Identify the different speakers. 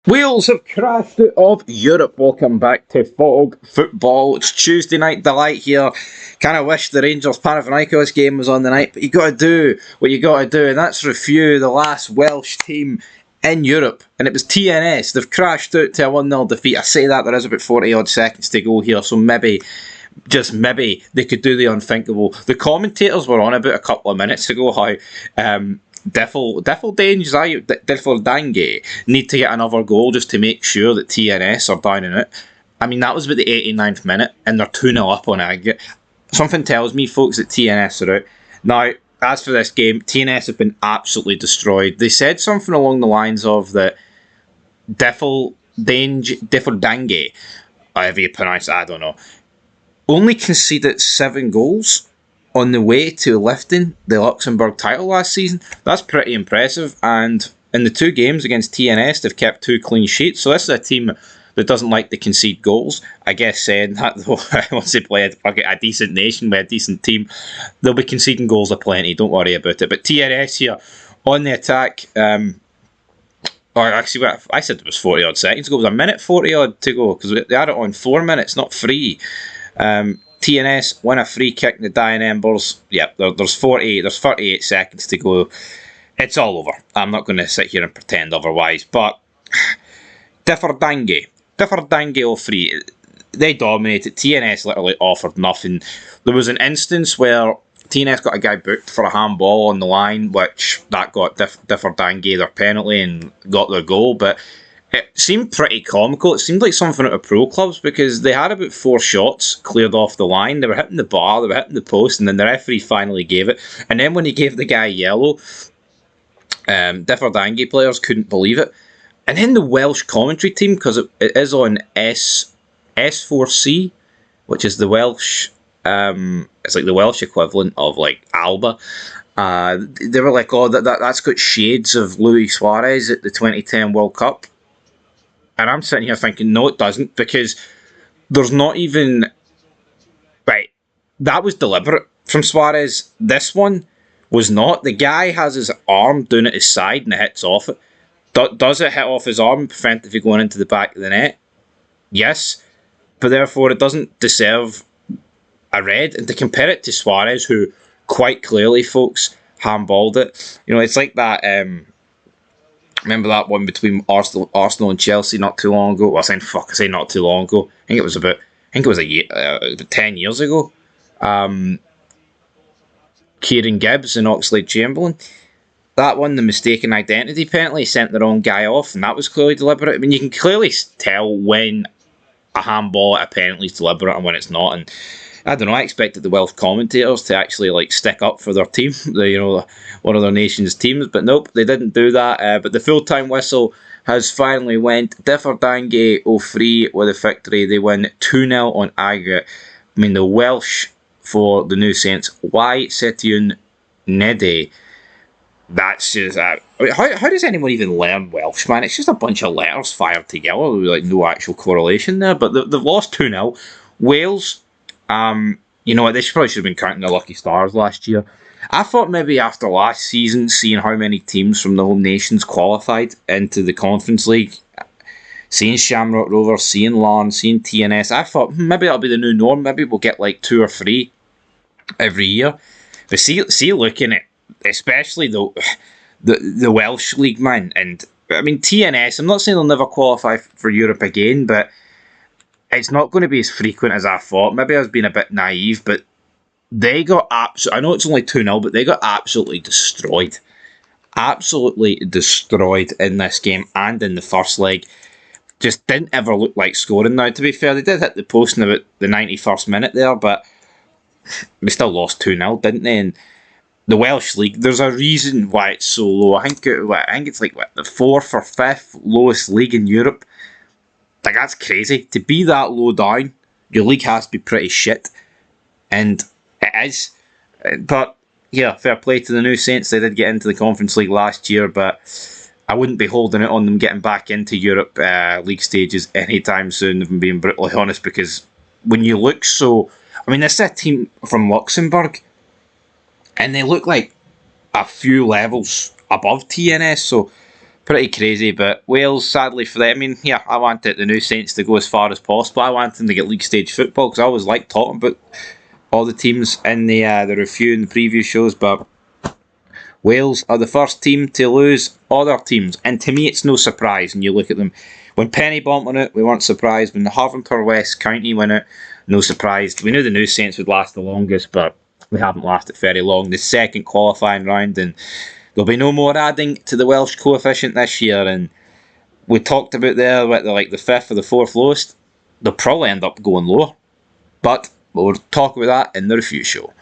Speaker 1: Wales have crashed out of Europe. Welcome back to Fog Football. It's Tuesday night delight here. Kind of wish the Rangers Panathinaikos game was on the night, but you got to do what you got to do, and that's review the last Welsh team in Europe. And it was TNS. They've crashed out to a 1-0 defeat. I say that there is about 40 odd seconds to go here, so maybe, just maybe, they could do the unthinkable. The commentators were on about a couple of minutes ago how Differdange need to get another goal just to make sure that TNS are down and out. I mean, that was about the 89th minute, and they're 2-0 up on aggregate. Something tells me, folks, that TNS are out. Now, as for this game, TNS have been absolutely destroyed. They said something along the lines of that Differdange, however you pronounce it, I don't know, only conceded 7 goals on the way to lifting the Luxembourg title last season. That's pretty impressive, and in the 2 games against TNS, they've kept 2 clean sheets, so this is a team that doesn't like to concede goals. I guess saying that, though, once they play a decent nation with a decent team, they'll be conceding goals aplenty, don't worry about it. But TNS here, on the attack, or actually, I said it was 40 odd seconds ago, it was a minute 40 odd to go, because they had it on 4 minutes, not 3. TNS win a free kick in the dying embers. Yep, there's 38 seconds to go. It's all over. I'm not going to sit here and pretend otherwise. But Differdange 03, they dominated. TNS literally offered nothing. There was an instance where TNS got a guy booked for a handball on the line, which that got Differdange their penalty and got their goal. But it seemed pretty comical. It seemed like something out of pro clubs, because they had about 4 shots cleared off the line. They were hitting the bar, they were hitting the post, and then the referee finally gave it. And then when he gave the guy yellow, Differdange players couldn't believe it. And then the Welsh commentary team, because it is on S4C, which is the Welsh, it's like the Welsh equivalent of like Alba. They were like, oh, that's got shades of Luis Suarez at the 2010 World Cup. And I'm sitting here thinking, no, it doesn't, because there's not even... Right, that was deliberate from Suarez. This one was not. The guy has his arm down at his side and it hits off it. Does it hit off his arm and prevent it from going into the back of the net? Yes. But therefore, it doesn't deserve a red. And to compare it to Suarez, who quite clearly, folks, handballed it. You know, it's like that... remember that one between Arsenal and Chelsea not too long ago? Well, I say not too long ago. I think it was about 10 years ago. Kieran Gibbs and Oxlade-Chamberlain. That one, the mistaken identity penalty, sent the wrong guy off, and that was clearly deliberate. I mean, you can clearly tell when a handball at a penalty is deliberate and when it's not. And I don't know, I expected the Welsh commentators to actually like stick up for their team, one of their nation's teams, but nope, they didn't do that. But the full-time whistle has finally went. Differdange 03 with a victory. They win 2-0 on aggregate. I mean, the Welsh for the new Saints. Why Setiun Nede? That's just... how does anyone even learn Welsh, man? It's just a bunch of letters fired together with like no actual correlation there. But they've lost 2-0. Wales... you know what, they probably should have been counting their lucky stars last year. I thought maybe after last season, seeing how many teams from the home nations qualified into the Conference League, seeing Shamrock Rovers, seeing Larne, seeing TNS, I thought maybe that'll be the new norm. Maybe we'll get like 2 or 3 every year. But see looking at, especially the Welsh League, man, and I mean TNS, I'm not saying they'll never qualify for Europe again, but it's not going to be as frequent as I thought. Maybe I was being a bit naive, but they got I know it's only 2-0, but they got absolutely destroyed. Absolutely destroyed in this game and in the first leg. Just didn't ever look like scoring. Now, to be fair, they did hit the post in about the 91st minute there, but they still lost 2-0, didn't they? And the Welsh League, there's a reason why it's so low. I think it's like the 4th or 5th lowest league in Europe. Like, that's crazy. To be that low down, your league has to be pretty shit. And it is. But, yeah, fair play to the new Saints. They did get into the Conference League last year, but I wouldn't be holding it on them getting back into Europe league stages anytime soon, if I'm being brutally honest, because when you look so... I mean, this is a team from Luxembourg, and they look like a few levels above TNS, so Pretty crazy, but Wales, sadly for them, I mean, yeah, I wanted the new Saints to go as far as possible. I wanted them to get league stage football because I always like talking about all the teams in the review and the preview shows, but Wales are the first team to lose other teams, and to me it's no surprise when you look at them. When Pennybomp won it, we weren't surprised. When the Havantpur West County won it, no surprise. We knew the New Saints would last the longest, but we haven't lasted very long. The second qualifying round, and there'll be no more adding to the Welsh coefficient this year. And we talked about there with the fifth or the fourth lowest. They'll probably end up going lower, but we'll talk about that in the review show.